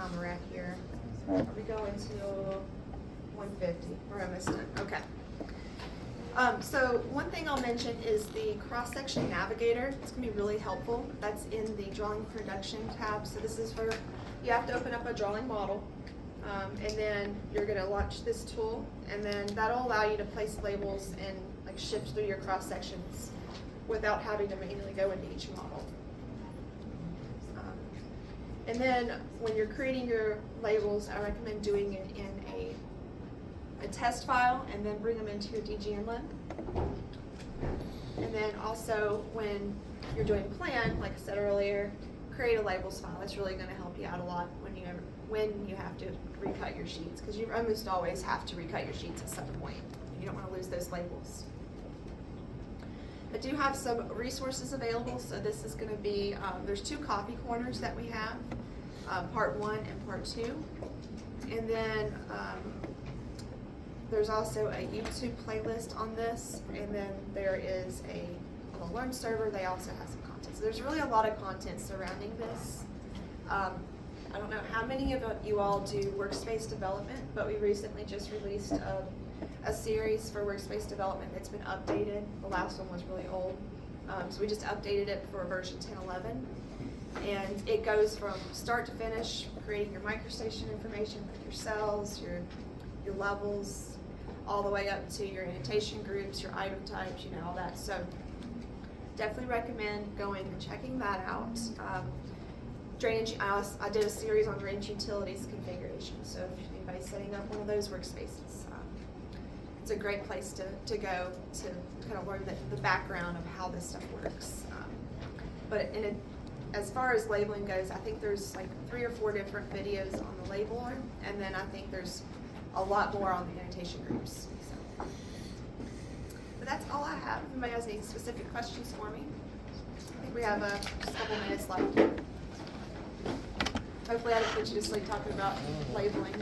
time we're at here. Are we going to 150? We're almost done. Okay. So one thing I'll mention is the cross-section navigator. It's going to be really helpful. That's in the drawing production tab. So this is for, you have to open up a drawing model, and then you're going to launch this tool, and then that'll allow you to place labels and like shift through your cross-sections without having to manually go into each model. And then when you're creating your labels, I recommend doing it in a test file and then bring them into your DGNLib. And then also when you're doing plan, like I said earlier, create a labels file. That's really going to help you out a lot when you have to recut your sheets, because you almost always have to recut your sheets at some point. You don't want to lose those labels. I do have some resources available. So this is going to be, there's 2 coffee corners that we have, part 1 and part 2. And then there's also a YouTube playlist on this. And then there is on the Learn server, they also have some content. So there's really a lot of content surrounding this. I don't know how many of you all do workspace development, but we recently just released a series for workspace development that's been updated. The last one was really old, so we just updated it for version 10.11, and it goes from start to finish, creating your MicroStation information with your cells, your levels, all the way up to your annotation groups, your item types, all that. So definitely recommend going and checking that out. Drainage, I did a series on drainage utilities configuration, so if anybody's setting up one of those workspaces, it's a great place to go to kind of learn the background of how this stuff works. But as far as labeling goes, I think there's like 3 or 4 different videos on the labeler, and then I think there's a lot more on the annotation groups. So. But that's all I have. If anybody has any specific questions for me? I think we have just a couple minutes left. Hopefully I didn't put you to sleep talking about labeling.